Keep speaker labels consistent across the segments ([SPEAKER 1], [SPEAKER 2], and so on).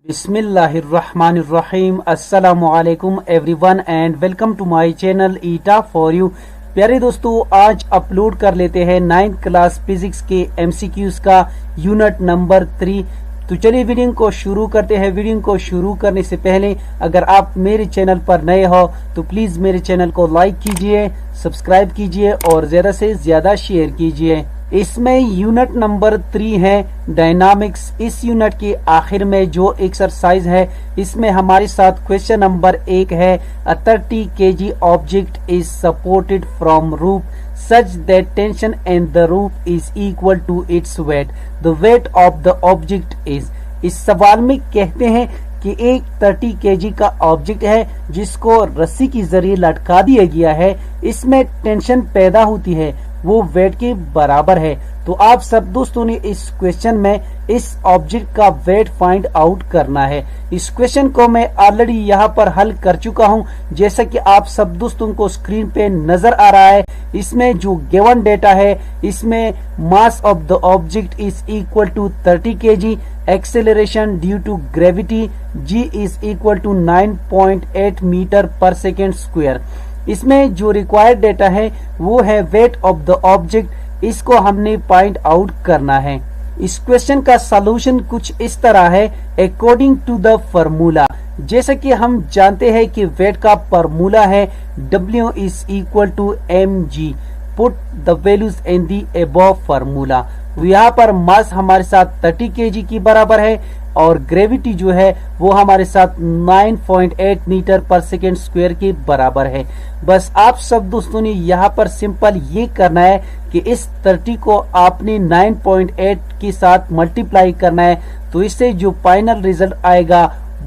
[SPEAKER 1] बिस्मिल्लाहिर्रहमानिर्रहीम अस्सलामुअलैकुम everyone and welcome to my channel ईटा फॉर यू। प्यारे दोस्तों, आज अपलोड कर लेते हैं 9th क्लास फिजिक्स के एमसीक्यूज का यूनिट नंबर 3। तो चलिए वीडियो को शुरू करते हैं। वीडियो को शुरू करने से पहले अगर आप मेरे चैनल पर नए हो तो प्लीज मेरे चैनल को लाइक कीजिए, सब्सक्राइब कीजिए और ज्यादा से ज्यादा शेयर कीजिए। इसमें यूनिट नंबर 3 है डायनामिक्स। इस यूनिट के आखिर में जो एक्सरसाइज है इसमें हमारे साथ क्वेश्चन नंबर 1 है। अ 30 kg object is supported from roof such that tension and the roof is equal to its weight. The weight of the object is। इस सवाल में कहते हैं कि एक 30 kg का ऑब्जेक्ट है जिसको रस्सी की जरिए लटका दिया गया है। इसमें टेंशन पैदा होती है, वो वेट के बराबर है। तो आप सब दोस्तों ने इस क्वेश्चन में इस ऑब्जेक्ट का वेट फाइंड आउट करना है। इस क्वेश्चन को मैं ऑलरेडी यहाँ पर हल कर चुका हूँ, जैसा कि आप सब दोस्तों को स्क्रीन पे नजर आ रहा है। इसमें जो गिवन डेटा है इसमें mass of the object is equal to 30 kg, acceleration due to gravity g is equal to 9.8 metre per second square. इसमें जो रिक्वायर्ड डेटा है वो है वेट ऑफ द ऑब्जेक्ट। इसको हमने फाइंड आउट करना है। इस क्वेश्चन का सॉल्यूशन कुछ इस तरह है। अकॉर्डिंग टू द फार्मूला, जैसे कि हम जानते हैं कि वेट का फार्मूला है W is equal to mg। Put the values in the above formula. यहाँ पर मास हमारे साथ 30 kg की बराबर है और ग्रेविटी जो है वो हमारे साथ 9.8 मीटर पर सेकेंड स्क्वायर के बराबर है। बस आप सब दोस्तों ने यहाँ पर सिंपल ये करना है कि इस 30 को आपने 9.8 के साथ मल्टीप्लाई करना है। तो इससे जो फाइनल रिजल्ट आएगा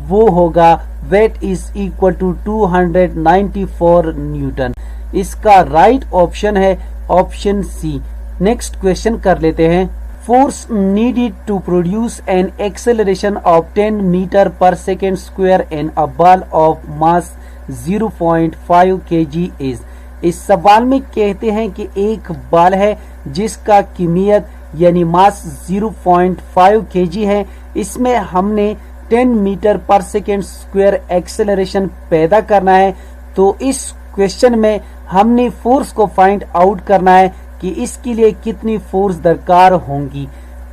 [SPEAKER 1] वो होगा weight is equal to 294 newton. इसका राइट ऑप्शन है ऑप्शन सी। नेक्स्ट क्वेश्चन कर लेते हैं। Force needed to produce an acceleration of 10 meter per second square in a ball of mass 0.5 kg is। इस सवाल में कहते हैं कि एक बॉल है जिसका किमियत यानी मास 0.5 kg है। इसमें हमने 10 metre per second square acceleration पैदा करना है। तो इस क्वेश्चन में हमने फोर्स को फाइंड आउट करना है कि इसके लिए कितनी फोर्स दरकार होंगी।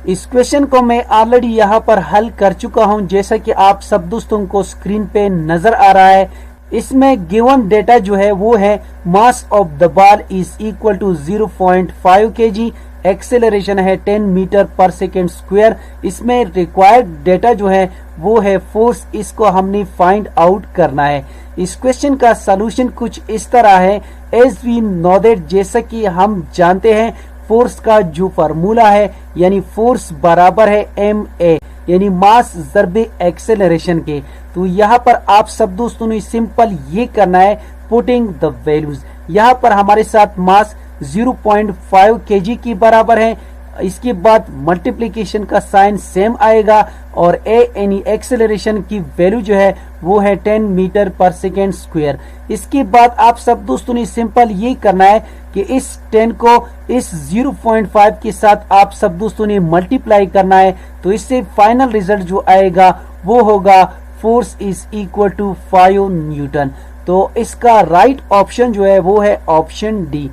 [SPEAKER 1] इस क्वेश्चन को मैं ऑलरेडी यहाँ पर हल कर चुका हूँ, जैसा कि आप सब दोस्तों को स्क्रीन पे नजर आ रहा है। इसमें गिवन डेटा जो है वो है mass of the ball is equal to 0.5 kg, acceleration है 10 मीटर पर सेकेंड स्क्वायर। इसमें रिक्वायर्ड डेटा जो है वो है फोर्स। इसको हमने फाइंड आउट करना है। इस क्वेश्चन का सॉल्यूशन कुछ इस तरह है। एज वी नो दैट, जैसा कि हम जानते हैं फोर्स का जो फार्मूला है यानी फोर्स बराबर है ma यानी मास ज़रबे एक्सेलरेशन के। तो यहाँ पर आप सब दोस्तों ने सिंपल ये करना है पुटिंग द वैल्यूज। यहाँ पर हमारे साथ मास 0.5 kg की बराबर है। इसके बाद मल्टीप्लिकेशन का साइन सेम आएगा और a यानी एक्सेलरेशन की वैल्यू जो है वो है 10 मीटर पर सेकेंड स्क्वायर। इसके बाद आप सब दोस्तों ने सिंपल ये करना है कि इस 10 को इस 0.5 के साथ आप सब दोस्तों ने मल्टीप्लाई करना है। तो इससे फाइनल रिजल्ट जो आएगा वो होगा force is equal to 5 newton. तो इसका राइट ऑप्शन जो है वो है ऑप्शन डी।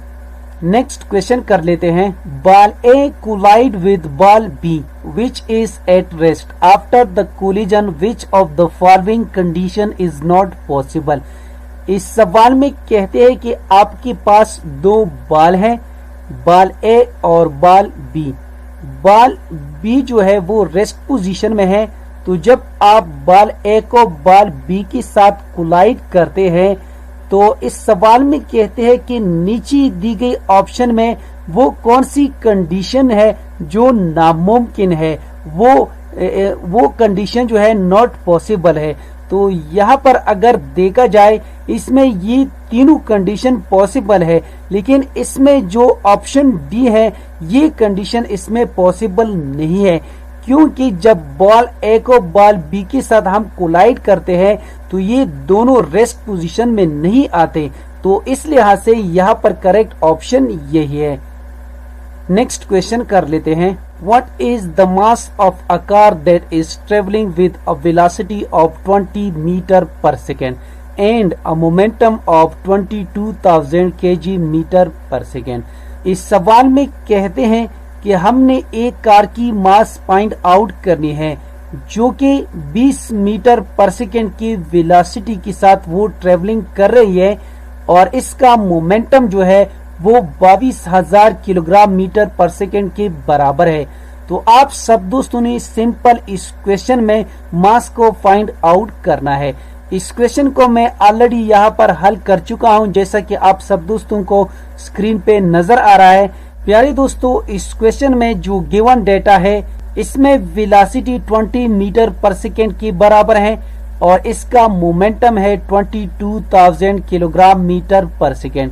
[SPEAKER 1] नेक्स्ट क्वेश्चन कर लेते हैं। Ball A collide with ball B which is at rest after the collision which of the following condition is not possible. इस सवाल में कहते हैं कि आपके पास दो बॉल हैं, बॉल ए और बॉल बी। बॉल बी जो है वो रेस्ट पोजीशन में है। तो जब आप बॉल ए को बॉल बी के साथ कोलाइड करते हैं तो इस सवाल में कहते हैं कि नीचे दी गई ऑप्शन में वो कौन सी कंडीशन है जो नामुमकिन है। वो कंडीशन जो है नॉट पॉसिबल है। तो यहाँ पर अगर देखा जाए इसमें ये तीनों कंडीशन पॉसिबल है, लेकिन इसमें जो ऑप्शन डी है ये कंडीशन इसमें पॉसिबल नहीं है, क्योंकि जब बॉल ए को बॉल बी के साथ हम कोलाइड करते हैं तो ये दोनों रेस्ट पोजीशन में नहीं आते। तो इस लिहाज से यहाँ पर करेक्ट ऑप्शन यही है। नेक्स्ट क्वेश्चन कर लेते हैं। What is the mass of a car that is traveling with a velocity of 20 meter per second and a momentum of 22,000 kg metre per second? इस सवाल में कहते हैं कि हमने एक कार की मास फाइंड आउट करनी है जो कि 20 मीटर पर सेकेंड की वेलोसिटी के साथ वो ट्रेवलिंग कर रही है और इसका मोमेंटम जो है वो 22,000 किलोग्राम मीटर पर सेकेंड के बराबर है। तो आप सब दोस्तों ने सिंपल इस क्वेश्चन में मास को फाइंड आउट करना है। इस क्वेश्चन को मैं ऑलरेडी यहाँ पर हल कर चुका हूँ, जैसा कि आप सब दोस्तों को स्क्रीन पे नजर आ रहा है। प्यारे दोस्तों, इस क्वेश्चन में जो गिवन डेटा है इसमें वेलोसिटी 20 मीटर पर सेकेंड के बराबर है और इसका मोमेंटम है 22,000 किलोग्राम मीटर पर सेकेंड।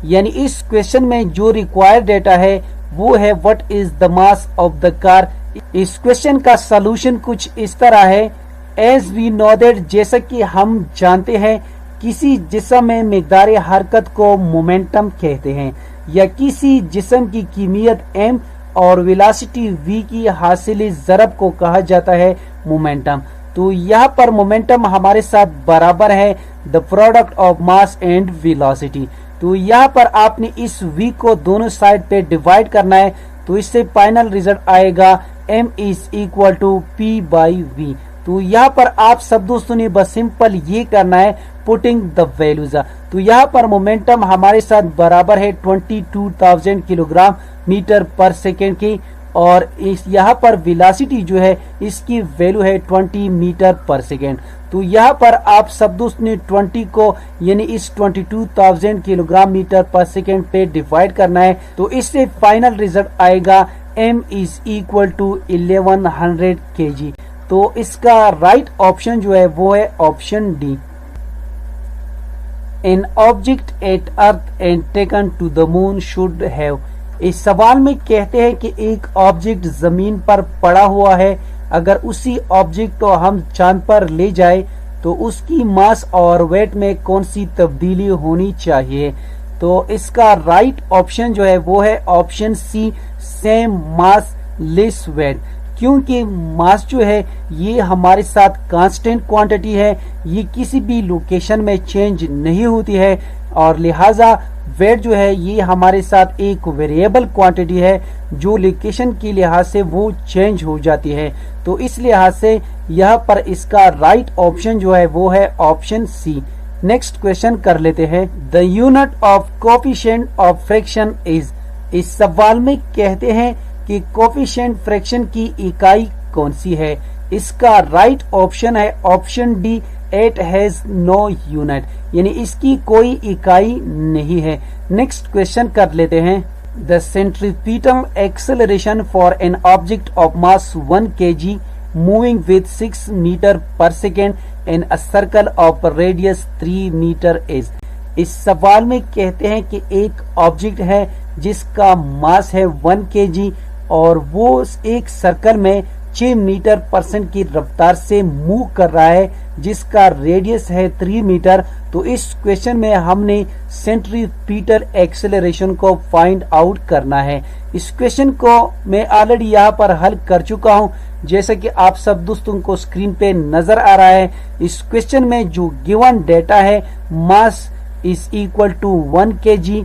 [SPEAKER 1] यानी इस क्वेश्चन में जो रिक्वायर्ड डेटा है वो है what is the mass of the car. इस क्वेश्चन का सॉल्यूशन कुछ इस तरह है, एज वी नो दैट, जैसा कि हम जानते हैं किसी जिस्म में मिकदार हरकत को मोमेंटम कहते हैं या किसी जिस्म की कीमियत m और वेलोसिटी v की हासिल ज़रब को कहा जाता है मोमेंटम। तो यहाँ पर मोमेंटम हमारे साथ बराबर है the product of mass and velocity. तो यहाँ पर आपने इस v को दोनों साइड पे डिवाइड करना है, तो इससे फाइनल रिजल्ट आएगा m is equal to p by v। तो यहाँ पर आप सब दोस्तों ने बस सिंपल ये करना है पुटिंग द वैल्यूज। तो यहाँ पर मोमेंटम हमारे साथ बराबर है 22,000 किलोग्राम मीटर पर सेकेंड की और इस यहाँ पर वेलोसिटी जो है इसकी वैल्यू है 20 मीटर पर सेकेंड। तो यहाँ पर आप सब दोस्तों ने 20 को यानी इस 22,000 किलोग्राम मीटर पर सेकेंड पे डिवाइड करना है, तो इससे फाइनल रिजल्ट आएगा m is equal to 1100 kg। तो इसका राइट ऑप्शन जो है वो है option D. An object at earth and taken to the moon should have. इस सवाल में कहते हैं कि एक ऑब्जेक्ट जमीन पर पड़ा हुआ है, अगर उसी ऑब्जेक्ट को हम चांद पर ले जाए तो उसकी मास और वेट में कौन सी तब्दीली होनी चाहिए। तो इसका राइट ऑप्शन जो है वो है option C, same mass less weight. क्योंकि मास जो है ये हमारे साथ कांस्टेंट क्वांटिटी है, ये किसी भी लोकेशन में चेंज नहीं होती है और लिहाजा वेट जो है ये हमारे साथ एक वेरिएबल क्वांटिटी है जो लोकेशन के लिहाज से वो चेंज हो जाती है। तो इस लिहाज से यहाँ पर इसका राइट ऑप्शन जो है वो है ऑप्शन सी। नेक्स्ट क्वेश्चन कर लेते हैं। The unit of coefficient of fraction is. इस सवाल में कहते हैं कि कोफिशिएंट फ्रैक्शन की इकाई कौन सी है। इसका राइट ऑप्शन है option D, it has no unit, यानी इसकी कोई इकाई नहीं है। नेक्स्ट क्वेश्चन कर लेते हैं। The centripetal acceleration for an object of mass 1 kg moving with 6 metre per second in a circle of radius 3 metre is. इस सवाल में कहते हैं कि एक ऑब्जेक्ट है जिसका मास है 1 kg और वो एक सर्कल में 6 मीटर पर सेकेंड की रफ्तार से मूव कर रहा है जिसका रेडियस है 3 मीटर। तो इस क्वेश्चन में हमने सेंट्रीपिटल एक्सेलरेशन को फाइंड आउट करना है। इस क्वेश्चन को मैं ऑलरेडी यहाँ पर हल कर चुका हूँ, जैसा कि आप सब दोस्तों को स्क्रीन पे नजर आ रहा है। इस क्वेश्चन में जो गिवन डेटा है mass is equal to 1 kg,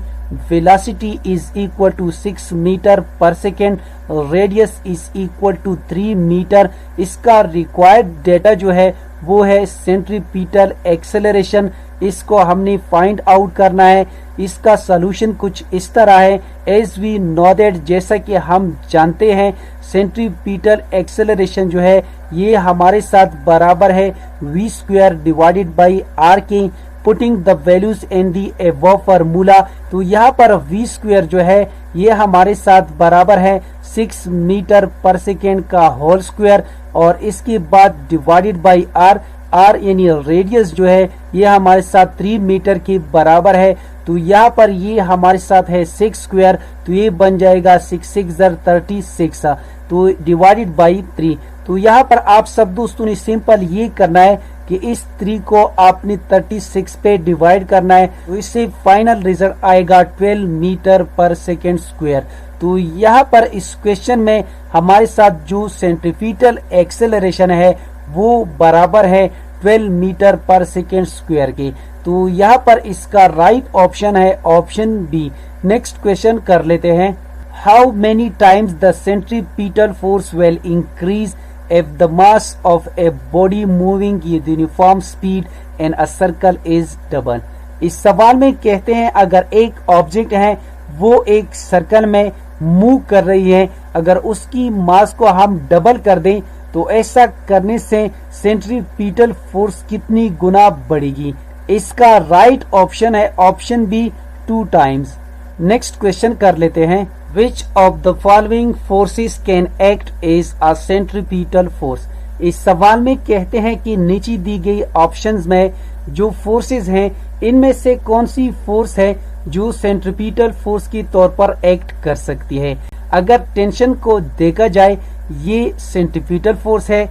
[SPEAKER 1] velocity is equal to 6 metre per second, radius is equal to 3 metre. इसका रिक्वायर्ड डेटा जो है वो है सेंट्रीपिटल एक्सेलरेशन, इसको हमने फाइंड आउट करना है। इसका सॉल्यूशन कुछ इस तरह है, एज वी नो दैट, जैसा कि हम जानते हैं सेंट्रीपिटल एक्सेलरेशन जो है ये हमारे साथ बराबर है v square divided by r के। Putting the values in the above formula, तो यहाँ पर v स्क्वायर जो है ये हमारे साथ बराबर है 6 मीटर पर सेकेंड का होल स्क्वायर और इसके बाद डिवाइडेड बाई r, r यानी रेडियस जो है ये हमारे साथ 3 मीटर के बराबर है। तो यहाँ पर ये हमारे साथ है 6 स्क्वायर, तो ये बन जाएगा 6 6 36, तो डिवाइडेड बाई 3। तो यहाँ पर आप सब दोस्तों ने सिंपल ये करना है कि इस 3 को आपने 36 पे डिवाइड करना है, तो इससे फाइनल रिजल्ट आएगा 12 मीटर पर सेकेंड स्क्वायर। तो यहाँ पर इस क्वेश्चन में हमारे साथ जो सेंट्रीफ्यूगल एक्सेलरेशन है वो बराबर है 12 मीटर पर सेकेंड स्क्वायर के। तो यहाँ पर इसका राइट ऑप्शन है ऑप्शन बी। नेक्स्ट क्वेश्चन कर लेते हैं। How many times the centripetal force will increase if the mass of a body moving with uniform speed and a circle is double। इस सवाल में कहते हैं अगर एक ऑब्जेक्ट है वो एक सर्कल में मूव कर रही है, अगर उसकी मास को हम डबल कर दें तो ऐसा करने से सेंट्रीपिटल फोर्स कितनी गुना बढ़ेगी। इसका राइट ऑप्शन है option B 2 times. Next question कर लेते हैं। Which of the following forces can act as a centripetal force। इस सवाल में कहते हैं कि नीचे दी गई ऑप्शंस में जो फोर्सेस हैं इनमें से कौन सी फोर्स है जो सेंट्रीपिटल फोर्स के तौर पर एक्ट कर सकती है। अगर टेंशन को देखा जाए ये सेंट्रीपिटल फोर्स है,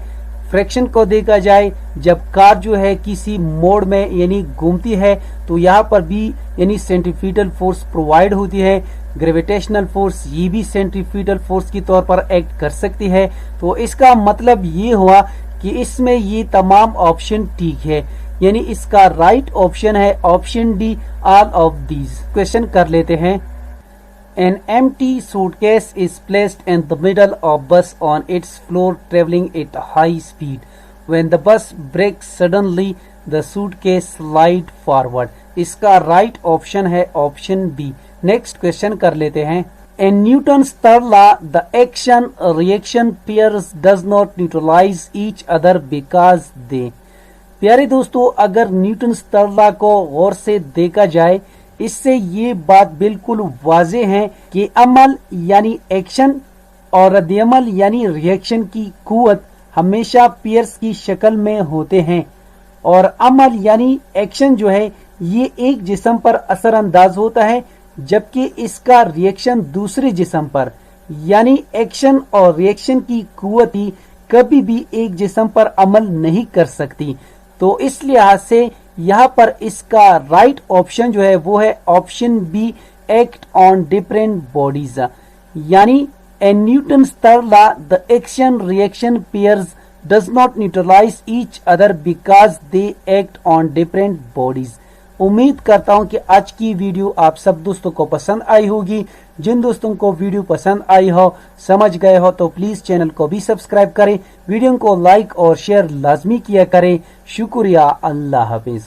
[SPEAKER 1] फ्रैक्शन को देखा जाए जब कार जो है किसी मोड़ में यानी घूमती है तो यहाँ पर भी यानी सेंट्रीपिटल फोर्स प्रोवाइड होती है, ग्रेविटेशनल फोर्स ये भी सेंट्रीपिटल फोर्स के तौर पर एक्ट कर सकती है। तो इसका मतलब ये हुआ कि इसमें ये तमाम ऑप्शन ठीक है, यानी इसका राइट ऑप्शन है option D all of these. Question कर लेते हैं। An empty suitcase is placed in the middle of bus on its floor traveling at high speed. When the bus brakes suddenly, the suitcase slide forward। इसका right option है option B. Next question कर लेते हैं। In Newton's third law, the action-reaction pairs does not neutralize each other because they। प्यारे दोस्तों, अगर Newton third law को गौर से देखा जाए इससे ये बात बिल्कुल वाज़ेह है कि अमल यानी एक्शन और रद्द-ए-अमल यानी रिएक्शन की कुव्वत हमेशा पेयर्स की शक्ल में होते हैं और अमल यानी एक्शन जो है ये एक जिस्म पर असरअंदाज होता है जबकि इसका रिएक्शन दूसरे जिस्म पर, यानी एक्शन और रिएक्शन की कुव्वत ही कभी भी एक जिस्म पर अमल नहीं कर सकती। तो इस लिहाज से यहाँ पर इसका राइट ऑप्शन जो है वो है option B act on different bodies. यानी in Newton's third law the action reaction pairs does not neutralize each other because they act on different bodies. उम्मीद करता हूं कि आज की वीडियो आप सब दोस्तों को पसंद आई होगी। जिन दोस्तों को वीडियो पसंद आई हो, समझ गए हो तो प्लीज चैनल को भी सब्सक्राइब करें, वीडियो को लाइक और शेयर लाजमी किया करें। शुक्रिया, अल्लाह हाफिज।